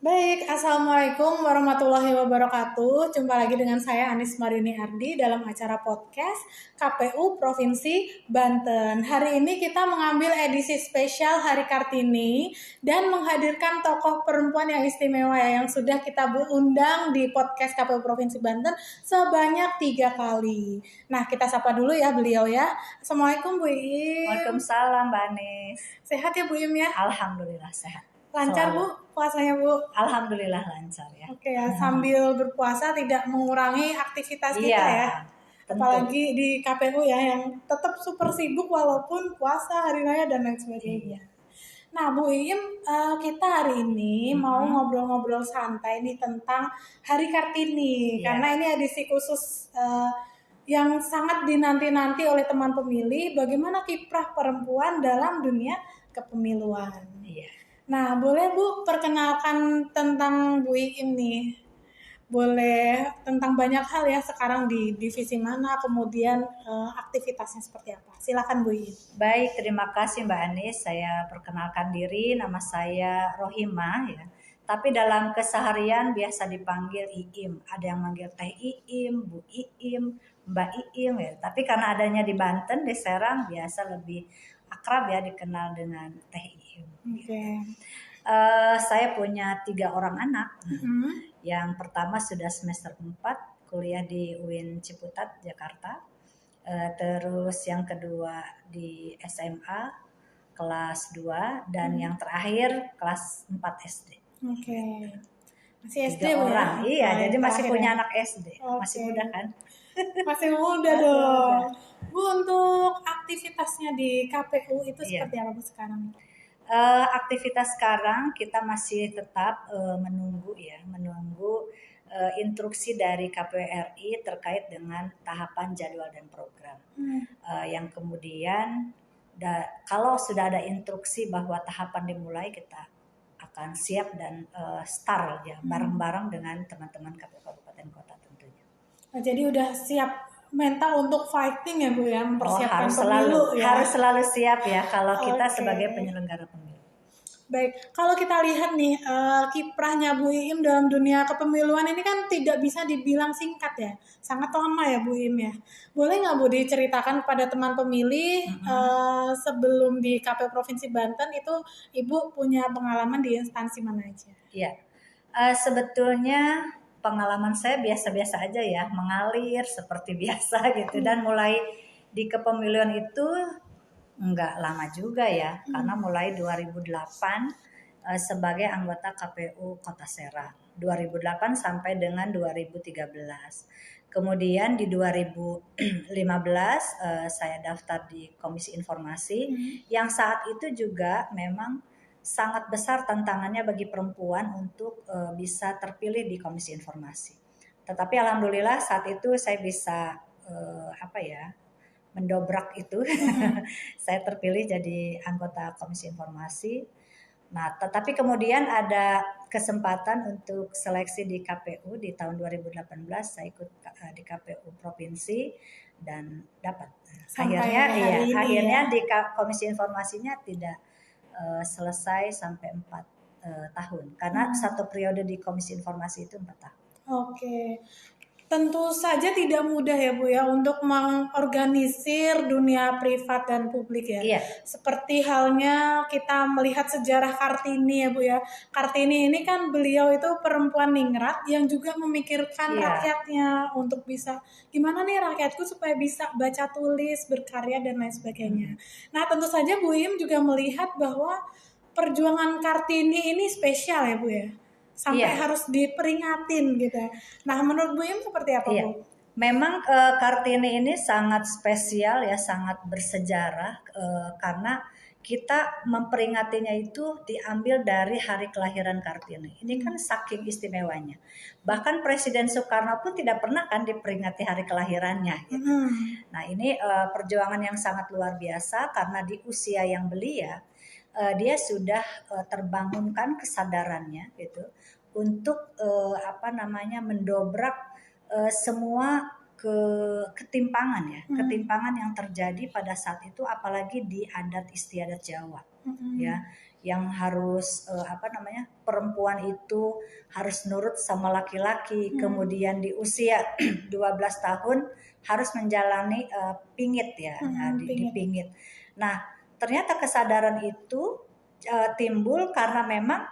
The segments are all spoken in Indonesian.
Baik, Assalamualaikum warahmatullahi wabarakatuh. Jumpa lagi dengan saya Anis Marini Ardi dalam acara podcast KPU Provinsi Banten. Hari ini kita mengambil edisi spesial Hari Kartini dan menghadirkan tokoh perempuan yang istimewa yang sudah kita undang di podcast KPU Provinsi Banten sebanyak 3 kali. Nah, kita sapa dulu ya beliau ya. Assalamualaikum Bu Iim. Waalaikumsalam Mbak Anis. Sehat ya Bu Iim ya? Alhamdulillah sehat. Lancar Bu puasanya Bu? Alhamdulillah lancar ya. Oke ya, sambil berpuasa tidak mengurangi aktivitas kita ya. Tentu. Apalagi di KPU ya yang tetap super sibuk walaupun puasa, hari raya dan lain sebagainya. Nah Bu Iim, kita hari ini mau ngobrol-ngobrol santai nih tentang Hari Kartini. Karena ini edisi khusus yang sangat dinanti-nanti oleh teman pemilih, bagaimana kiprah perempuan dalam dunia kepemiluan. Nah, boleh Bu perkenalkan tentang Bu Iim nih. Boleh tentang banyak hal ya sekarang di divisi mana, kemudian aktivitasnya seperti apa. Silakan Bu Iim. Baik, terima kasih Mbak Anis. Saya perkenalkan diri, nama saya Rohimah ya. Tapi dalam keseharian biasa dipanggil Iim. Ada yang manggil Teh Iim, Bu Iim, Mbak Iim ya. Tapi karena adanya di Banten, di Serang biasa lebih akrab ya dikenal dengan Teh Iim. Oke. Saya punya 3 orang anak. Yang pertama sudah semester 4 kuliah di UIN Ciputat, Jakarta. Terus yang kedua di SMA kelas 2 dan yang terakhir kelas 4 SD. Oke. Masih SD 3 orang. Ya? Iya, jadi masih punya ya? anak SD. Masih muda kan? Masih muda dong. Bu, untuk aktivitasnya di KPU itu seperti apa Bu sekarang? Aktivitas sekarang kita masih tetap menunggu instruksi dari KPU RI terkait dengan tahapan jadwal dan program. Yang kemudian kalau sudah ada instruksi bahwa tahapan dimulai, kita akan siap dan start ya bareng-bareng dengan teman-teman KPU Kabupaten Kota tentunya. Nah, jadi udah siap mental untuk fighting ya Bu ya, mempersiapkan pemilu ya. Harus selalu siap ya kalau kita sebagai penyelenggara pemilu. Baik, kalau kita lihat nih kiprahnya Bu Iim dalam dunia kepemiluan ini kan tidak bisa dibilang singkat ya, sangat lama ya Bu Iim ya. Boleh nggak Bu diceritakan pada teman pemilih sebelum di KPU Provinsi Banten itu Ibu punya pengalaman di instansi mana aja? Iya, sebetulnya pengalaman saya biasa-biasa aja ya, mengalir seperti biasa gitu. Dan mulai di kepemiluan itu enggak lama juga ya, karena mulai 2008 sebagai anggota KPU Kota Serang. 2008 sampai dengan 2013. Kemudian di 2015 saya daftar di Komisi Informasi yang saat itu juga memang sangat besar tantangannya bagi perempuan untuk bisa terpilih di Komisi Informasi. Tetapi alhamdulillah saat itu saya bisa mendobrak itu. Saya terpilih jadi anggota Komisi Informasi. Nah, tetapi kemudian ada kesempatan untuk seleksi di KPU di tahun 2018. Saya ikut di KPU Provinsi dan dapat. Akhirnya di Komisi Informasinya tidak selesai sampai 4 tahun karena satu periode di Komisi Informasi itu 4 tahun. Oke. Tentu saja tidak mudah ya Bu ya untuk mengorganisir dunia privat dan publik ya. Iya. Seperti halnya kita melihat sejarah Kartini ya Bu ya. Kartini ini kan beliau itu perempuan ningrat yang juga memikirkan rakyatnya untuk bisa gimana nih rakyatku supaya bisa baca tulis, berkarya dan lain sebagainya. Nah tentu saja Bu Iim juga melihat bahwa perjuangan Kartini ini spesial ya Bu ya. Sampai harus diperingatin gitu. Nah, menurut Bu Iim seperti apa Bu? Memang Kartini ini sangat spesial ya, sangat bersejarah karena kita memperingatinya itu diambil dari hari kelahiran Kartini. Ini kan saking istimewanya. Bahkan Presiden Soekarno pun tidak pernah kan diperingati hari kelahirannya. Gitu. Nah ini perjuangan yang sangat luar biasa karena di usia yang belia dia sudah terbangunkan kesadarannya gitu untuk mendobrak semua ketimpangan ya, ketimpangan yang terjadi pada saat itu apalagi di adat istiadat Jawa ya, yang harus perempuan itu harus nurut sama laki-laki, kemudian di usia 12 tahun harus menjalani pingit ya, dipingit. Nah, ternyata kesadaran itu timbul karena memang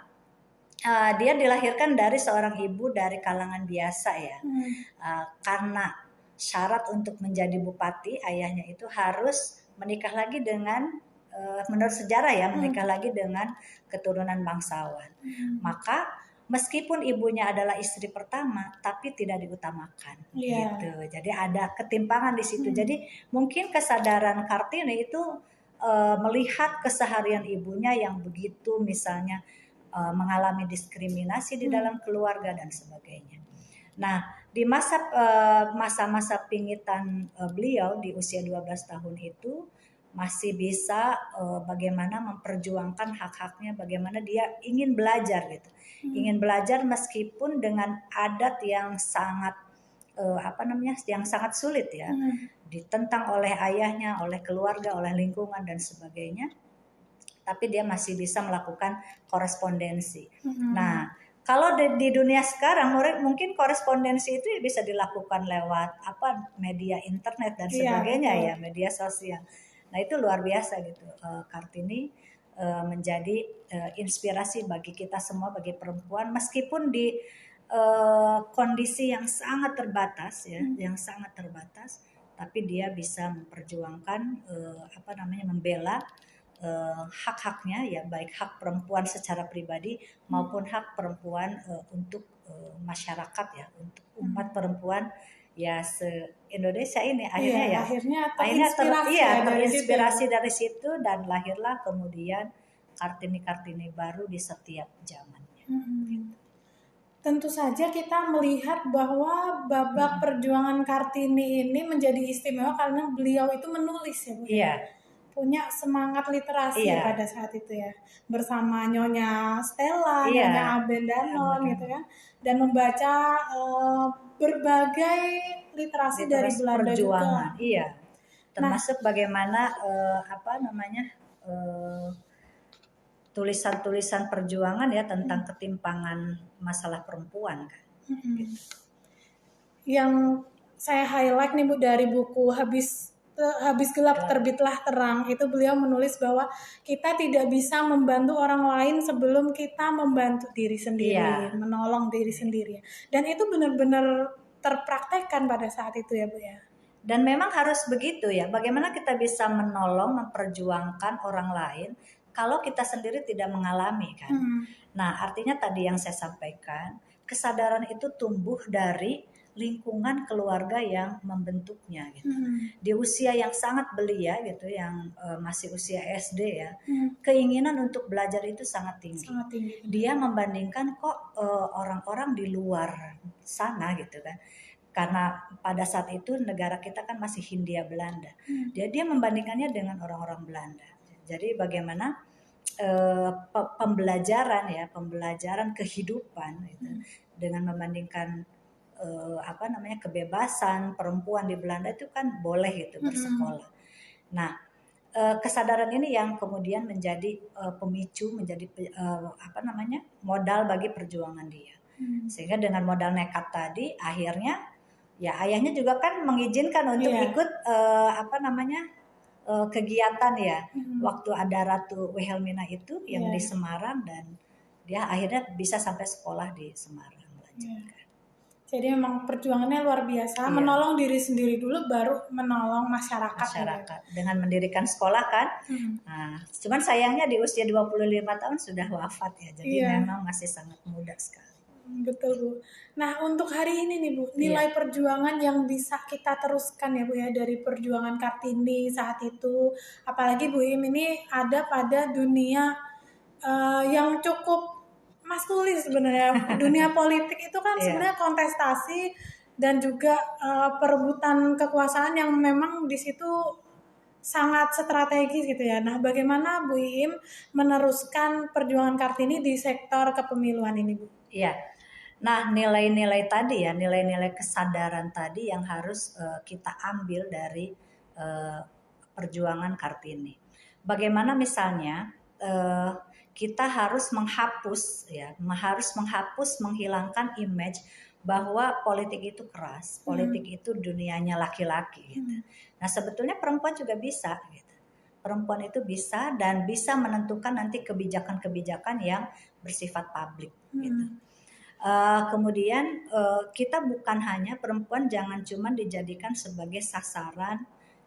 dia dilahirkan dari seorang ibu dari kalangan biasa ya. Karena syarat untuk menjadi bupati, ayahnya itu harus menikah lagi dengan menurut sejarah ya, menikah lagi dengan keturunan bangsawan. Maka meskipun ibunya adalah istri pertama, tapi tidak diutamakan gitu. Jadi ada ketimpangan di situ. Jadi mungkin kesadaran Kartini itu melihat keseharian ibunya yang begitu misalnya mengalami diskriminasi di dalam keluarga dan sebagainya. Nah, di masa-masa pingitan beliau di usia 12 tahun itu masih bisa bagaimana memperjuangkan hak-haknya, bagaimana dia ingin belajar gitu. Ingin belajar meskipun dengan adat yang sangat yang sangat sulit ya. Ditentang oleh ayahnya, oleh keluarga, oleh lingkungan dan sebagainya. Tapi dia masih bisa melakukan korespondensi. Nah, kalau di dunia sekarang mungkin korespondensi itu bisa dilakukan lewat media internet dan sebagainya ya, media sosial. Nah, itu luar biasa gitu. Kartini menjadi inspirasi bagi kita semua, bagi perempuan, meskipun di kondisi yang sangat terbatas ya, yang sangat terbatas, tapi dia bisa memperjuangkan membela hak-haknya ya, baik hak perempuan secara pribadi maupun hak perempuan untuk masyarakat ya, untuk umat perempuan ya se-Indonesia ini akhirnya terinspirasi dari situ dan lahirlah kemudian Kartini-Kartini baru di setiap zamannya. Tentu saja kita melihat bahwa babak perjuangan Kartini ini menjadi istimewa karena beliau itu menulis ya Bu. Punya semangat literasi pada saat itu ya, bersama Nyonya Stella, Nyonya Abendanon gitu kan, dan membaca berbagai literasi dari Belanda perjuangan. Juga. Termasuk bagaimana tulisan-tulisan perjuangan ya tentang ketimpangan masalah perempuan kan. Gitu. Yang saya highlight nih Bu dari buku Habis Gelap Terbitlah Terang, itu beliau menulis bahwa kita tidak bisa membantu orang lain sebelum kita membantu diri sendiri, menolong diri sendiri. Dan itu benar-benar terpraktekkan pada saat itu ya Bu ya. Dan memang harus begitu ya. Bagaimana kita bisa menolong, memperjuangkan orang lain kalau kita sendiri tidak mengalami kan. Nah, artinya tadi yang saya sampaikan, kesadaran itu tumbuh dari lingkungan keluarga yang membentuknya gitu. Di usia yang sangat belia gitu, yang masih usia SD ya, keinginan untuk belajar itu sangat tinggi. Dia membandingkan kok orang-orang di luar sana gitu kan. Karena pada saat itu negara kita kan masih Hindia Belanda. Dia membandingkannya dengan orang-orang Belanda. Jadi bagaimana pembelajaran kehidupan gitu, dengan membandingkan kebebasan perempuan di Belanda itu kan boleh gitu bersekolah. Nah, kesadaran ini yang kemudian menjadi pemicu, menjadi modal bagi perjuangan dia. Sehingga dengan modal nekat tadi akhirnya ya ayahnya juga kan mengizinkan untuk ikut kegiatan ya. Waktu ada Ratu Wilhelmina itu yang di Semarang, dan dia akhirnya bisa sampai sekolah di Semarang melanjutkan. Jadi memang perjuangannya luar biasa, menolong diri sendiri dulu baru menolong masyarakat dengan mendirikan sekolah kan. Nah, cuman sayangnya di usia 25 tahun sudah wafat ya. Jadi memang masih sangat muda sekali. Betul Bu. Nah, untuk hari ini nih Bu, nilai perjuangan yang bisa kita teruskan ya Bu ya dari perjuangan Kartini saat itu, apalagi Bu Im ini ada pada dunia yang cukup maskulin sebenarnya. Dunia politik itu kan sebenarnya kontestasi dan juga perebutan kekuasaan yang memang di situ sangat strategis gitu ya. Nah, bagaimana Bu Im meneruskan perjuangan Kartini di sektor kepemiluan ini Bu? Iya. Nah, nilai-nilai tadi ya, nilai-nilai kesadaran tadi yang harus kita ambil dari perjuangan Kartini. Bagaimana misalnya kita harus menghapus ya, menghilangkan image bahwa politik itu keras, politik itu dunianya laki-laki gitu. Nah, sebetulnya perempuan juga bisa gitu. Perempuan itu bisa dan bisa menentukan nanti kebijakan-kebijakan yang bersifat publik gitu. Kemudian kita bukan hanya perempuan, jangan cuma dijadikan sebagai sasaran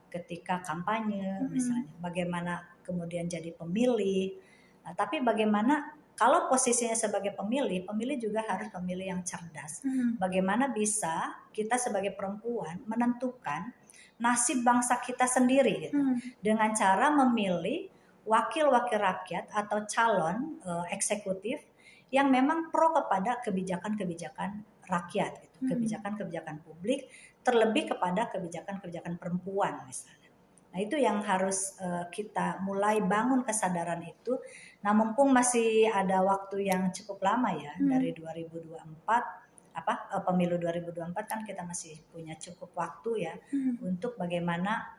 ketika kampanye misalnya, bagaimana kemudian jadi pemilih. Nah, tapi bagaimana kalau posisinya sebagai pemilih, pemilih juga harus pemilih yang cerdas. Bagaimana bisa kita sebagai perempuan menentukan nasib bangsa kita sendiri gitu, dengan cara memilih wakil-wakil rakyat atau calon eksekutif yang memang pro kepada kebijakan-kebijakan rakyat gitu, kebijakan-kebijakan publik, terlebih kepada kebijakan-kebijakan perempuan misalnya. Nah, itu yang harus kita mulai bangun kesadaran itu. Nah, mumpung masih ada waktu yang cukup lama ya, dari 2024 pemilu 2024 kan kita masih punya cukup waktu ya untuk bagaimana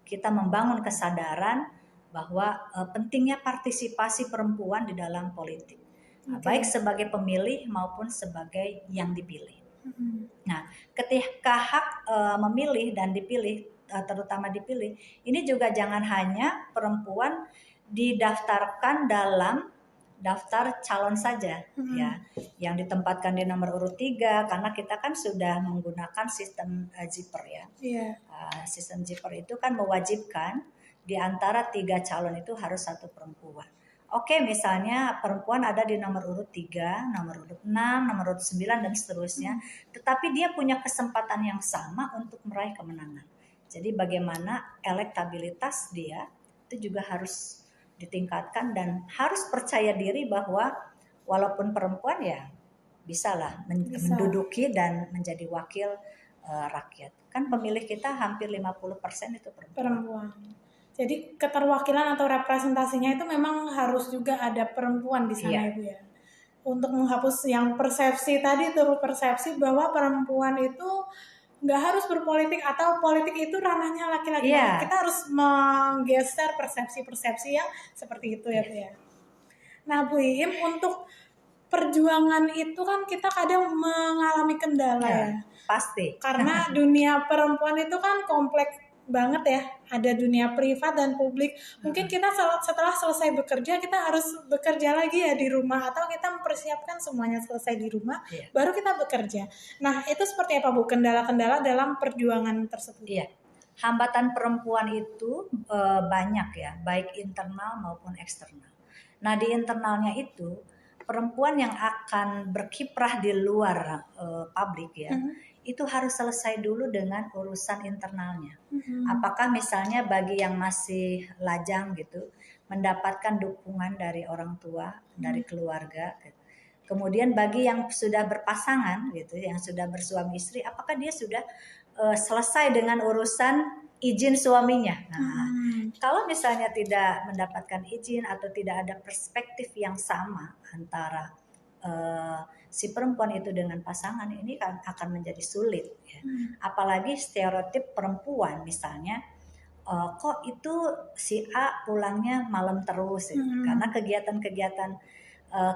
kita membangun kesadaran bahwa pentingnya partisipasi perempuan di dalam politik. Baik sebagai pemilih maupun sebagai yang dipilih. Nah, ketika hak memilih dan dipilih, terutama dipilih, ini juga jangan hanya perempuan didaftarkan dalam daftar calon saja ya, yang ditempatkan di nomor urut 3, karena kita kan sudah menggunakan sistem zipper ya. Sistem zipper itu kan mewajibkan di antara 3 calon itu harus 1 perempuan. Oke, misalnya perempuan ada di nomor urut 3, nomor urut 6, nomor urut 9 dan seterusnya. Tetapi dia punya kesempatan yang sama untuk meraih kemenangan. Jadi bagaimana elektabilitas dia itu juga harus ditingkatkan dan harus percaya diri bahwa walaupun perempuan ya bisalah menduduki dan menjadi wakil rakyat. Kan pemilih kita hampir 50% itu perempuan. Jadi keterwakilan atau representasinya itu memang harus juga ada perempuan di sana, Ibu ya. Untuk menghapus yang persepsi tadi, itu persepsi bahwa perempuan itu nggak harus berpolitik atau politik itu ranahnya laki-laki. Kita harus menggeser persepsi-persepsi yang seperti itu ya, Bu ya. Nah, Bu Iim, untuk perjuangan itu kan kita kadang mengalami kendala ya. Pasti. Karena dunia perempuan itu kan kompleks banget ya, ada dunia privat dan publik. Mungkin kita setelah selesai bekerja, kita harus bekerja lagi ya di rumah, atau kita mempersiapkan semuanya selesai di rumah, baru kita bekerja. Nah, itu seperti apa, Bu, kendala-kendala dalam perjuangan tersebut? Hambatan perempuan itu banyak ya, baik internal maupun eksternal. Nah, di internalnya itu perempuan yang akan berkiprah di luar publik ya, itu harus selesai dulu dengan urusan internalnya. Apakah misalnya bagi yang masih lajang gitu, mendapatkan dukungan dari orang tua, dari keluarga. Kemudian bagi yang sudah berpasangan gitu, yang sudah bersuami istri, apakah dia sudah selesai dengan urusan izin suaminya. Nah, kalau misalnya tidak mendapatkan izin atau tidak ada perspektif yang sama antara si perempuan itu dengan pasangan, ini kan akan menjadi sulit ya. Apalagi stereotip perempuan misalnya, kok itu si A pulangnya malam terus ya. Karena kegiatan-kegiatan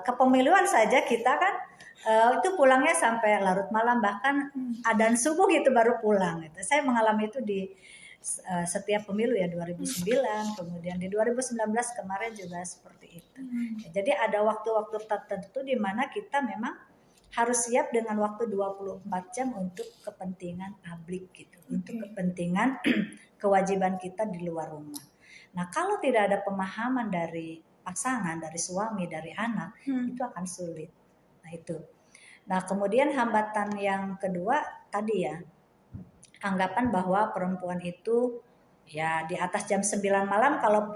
kepemiluan saja kita kan itu pulangnya sampai larut malam, bahkan adzan subuh gitu baru pulang gitu. Saya mengalami itu di setiap pemilu ya, 2009, kemudian di 2019 kemarin juga seperti itu. Jadi ada waktu-waktu tertentu di mana kita memang harus siap dengan waktu 24 jam untuk kepentingan publik gitu, untuk kepentingan kewajiban kita di luar rumah. Nah, kalau tidak ada pemahaman dari pasangan, dari suami, dari anak, itu akan sulit. Nah, itu. Nah, kemudian hambatan yang kedua tadi ya, anggapan bahwa perempuan itu ya di atas jam 9 malam kalau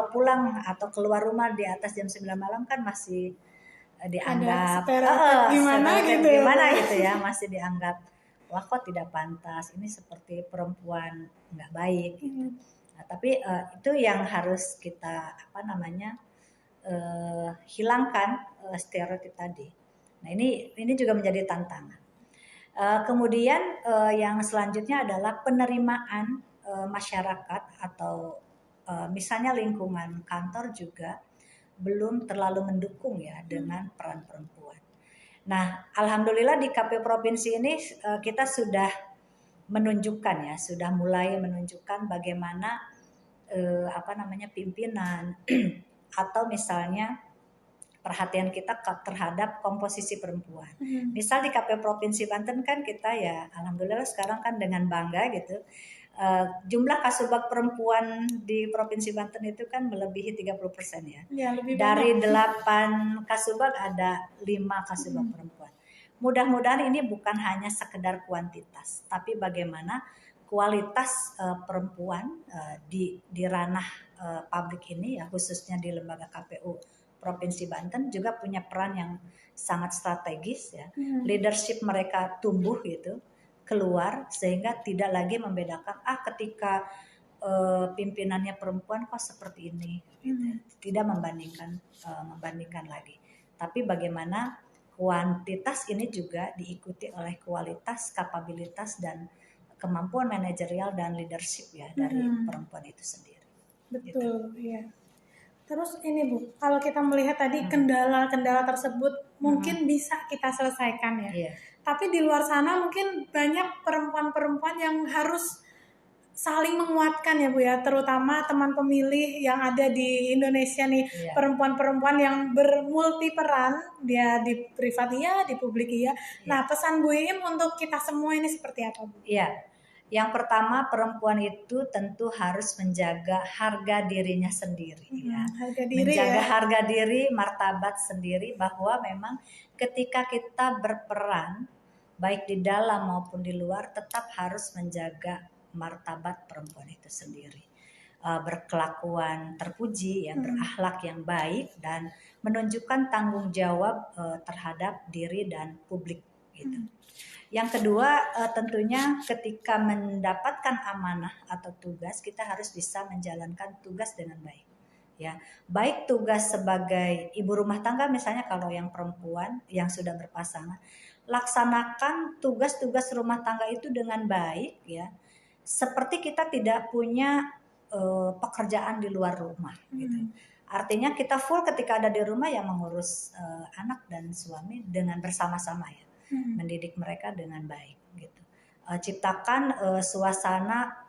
pulang atau keluar rumah di atas jam 9 malam kan masih dianggap gimana gitu ya, masih dianggap wah kok tidak pantas, ini seperti perempuan nggak baik gitu. Nah, tapi itu yang harus kita hilangkan stereotip tadi. Nah, ini juga menjadi tantangan. Kemudian yang selanjutnya adalah penerimaan masyarakat atau misalnya lingkungan kantor juga belum terlalu mendukung ya dengan peran perempuan. Nah, alhamdulillah di KPU provinsi ini kita sudah menunjukkan ya, sudah mulai menunjukkan bagaimana pimpinan atau misalnya perhatian kita terhadap komposisi perempuan. Misal di KPU Provinsi Banten kan kita ya alhamdulillah sekarang kan dengan bangga gitu. Jumlah kasubag perempuan di Provinsi Banten itu kan melebihi 30% ya. lebih Dari banyak. 8 kasubag ada 5 kasubag perempuan. Mudah-mudahan ini bukan hanya sekedar kuantitas, tapi bagaimana kualitas perempuan di ranah publik ini ya, khususnya di lembaga KPU Provinsi Banten juga punya peran yang sangat strategis ya. Leadership mereka tumbuh gitu, keluar sehingga tidak lagi membedakan ketika pimpinannya perempuan kok seperti ini gitu. Tidak membandingkan lagi. Tapi bagaimana kuantitas ini juga diikuti oleh kualitas, kapabilitas dan kemampuan manajerial dan leadership ya dari perempuan itu sendiri. Betul, iya. Terus ini Bu, kalau kita melihat tadi kendala-kendala tersebut mungkin bisa kita selesaikan ya. Iya. Tapi di luar sana mungkin banyak perempuan-perempuan yang harus saling menguatkan ya Bu ya, terutama teman pemilih yang ada di Indonesia nih, perempuan-perempuan yang bermulti peran, dia di privat iya, di publik iya. Nah, pesan Bu Iim untuk kita semua ini seperti apa Bu? Iya. Yang pertama, perempuan itu tentu harus menjaga harga dirinya sendiri ya. Harga diri menjaga ya. harga diri, martabat sendiri, bahwa memang ketika kita berperan baik di dalam maupun di luar tetap harus menjaga martabat perempuan itu sendiri. Berkelakuan terpuji ya, berakhlak yang baik dan menunjukkan tanggung jawab terhadap diri dan publik gitu. Yang kedua, tentunya ketika mendapatkan amanah atau tugas, kita harus bisa menjalankan tugas dengan baik. Ya, baik tugas sebagai ibu rumah tangga misalnya kalau yang perempuan yang sudah berpasangan, laksanakan tugas-tugas rumah tangga itu dengan baik ya. Seperti kita tidak punya pekerjaan di luar rumah gitu. Artinya kita full ketika ada di rumah ya mengurus anak dan suami dengan bersama-sama ya. Mendidik mereka dengan baik gitu. Ciptakan suasana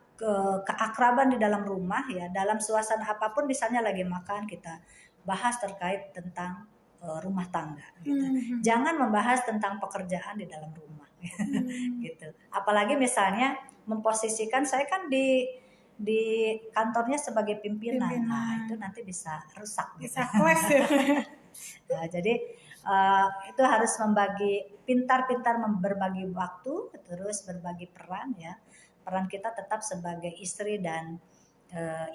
keakraban di dalam rumah ya, dalam suasana apapun, misalnya lagi makan kita bahas terkait tentang rumah tangga gitu. Jangan membahas tentang pekerjaan di dalam rumah gitu. Apalagi misalnya memposisikan saya kan di kantornya sebagai pimpinan. Nah, itu nanti bisa rusak gitu. Bisa clash ya. Nah, jadi itu harus pintar-pintar berbagi waktu, terus berbagi peran ya. Peran kita tetap sebagai istri dan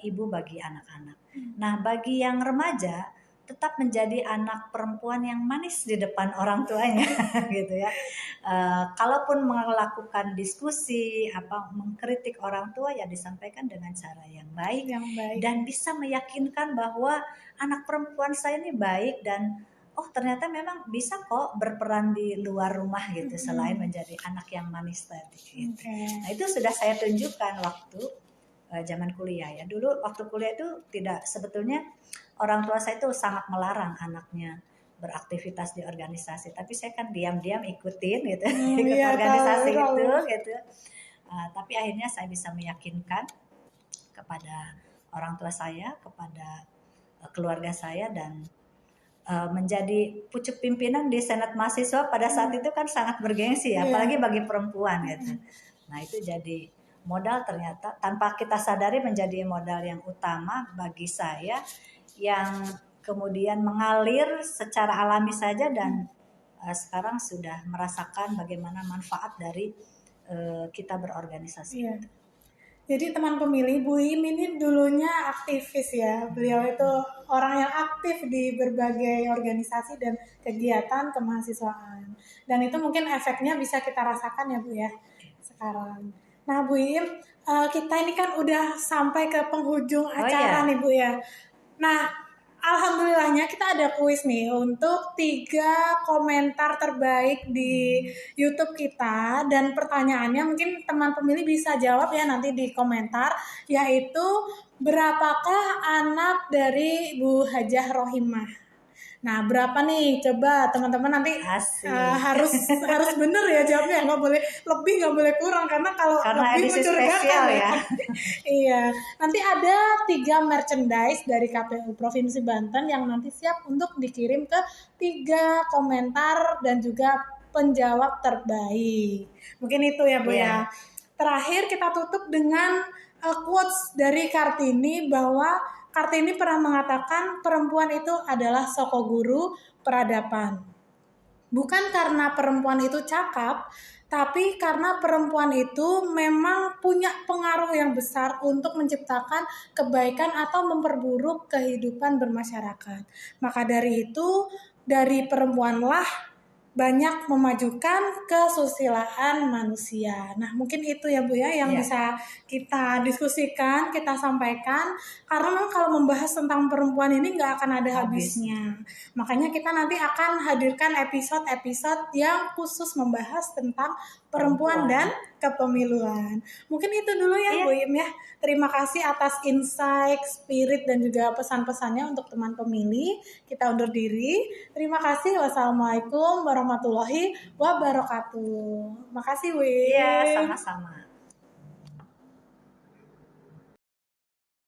ibu bagi anak-anak. Nah, bagi yang remaja tetap menjadi anak perempuan yang manis di depan orang tuanya gitu ya. Kalaupun melakukan diskusi, mengkritik orang tua ya disampaikan dengan cara yang baik dan bisa meyakinkan bahwa anak perempuan saya ini baik dan ternyata memang bisa kok berperan di luar rumah gitu, selain menjadi anak yang manis tadi gitu. Nah, itu sudah saya tunjukkan waktu zaman kuliah ya. Dulu waktu kuliah itu sebetulnya orang tua saya itu sangat melarang anaknya beraktivitas di organisasi, tapi saya kan diam-diam ikutin gitu, ikut organisasi gitu. Tapi akhirnya saya bisa meyakinkan kepada orang tua saya, kepada keluarga saya, dan menjadi pucuk pimpinan di Senat Mahasiswa pada saat itu kan sangat bergengsi ya, apalagi bagi perempuan gitu. Nah, itu jadi modal, ternyata tanpa kita sadari menjadi modal yang utama bagi saya, yang kemudian mengalir secara alami saja, dan sekarang sudah merasakan bagaimana manfaat dari kita berorganisasi. Jadi teman pemilih, Bu Iim ini dulunya aktivis ya. Beliau itu orang yang aktif di berbagai organisasi dan kegiatan kemahasiswaan. Dan itu mungkin efeknya bisa kita rasakan ya Bu ya sekarang. Nah Bu Iim, kita ini kan udah sampai ke penghujung acara nih Bu ya. Nah, alhamdulillahnya kita ada kuis nih untuk 3 komentar terbaik di YouTube kita, dan pertanyaannya mungkin teman pemilih bisa jawab ya nanti di komentar, yaitu berapakah anak dari Bu Hajah Rohimah? Nah, berapa nih? Coba teman-teman nanti Asik. harus bener ya jawabnya, nggak boleh lebih, nggak boleh kurang, karena kalau Karena lebih edisi mencurigakan spesial ya. Iya, nanti ada 3 merchandise dari KPU Provinsi Banten yang nanti siap untuk dikirim ke 3 komentar dan juga penjawab terbaik. Mungkin itu ya Bu ya. Iya. Terakhir kita tutup dengan quotes dari Kartini, bahwa Kartini pernah mengatakan perempuan itu adalah soko guru peradaban. Bukan karena perempuan itu cakap, tapi karena perempuan itu memang punya pengaruh yang besar untuk menciptakan kebaikan atau memperburuk kehidupan bermasyarakat. Maka dari itu, dari perempuanlah banyak memajukan kesusilaan manusia. Nah, mungkin itu ya Bu ya yang Iya. bisa kita diskusikan, kita sampaikan. Karena memang kalau membahas tentang perempuan ini nggak akan ada habisnya. Makanya kita nanti akan hadirkan episode-episode yang khusus membahas tentang perempuan dan kepemiluan. Mungkin itu dulu ya Iya. Bu Im ya. Terima kasih atas insight, spirit, dan juga pesan-pesannya untuk teman pemilih. Kita undur diri. Terima kasih. Wassalamualaikum warahmatullahi wabarakatuh. Makasih Bu Im. Iya, sama-sama.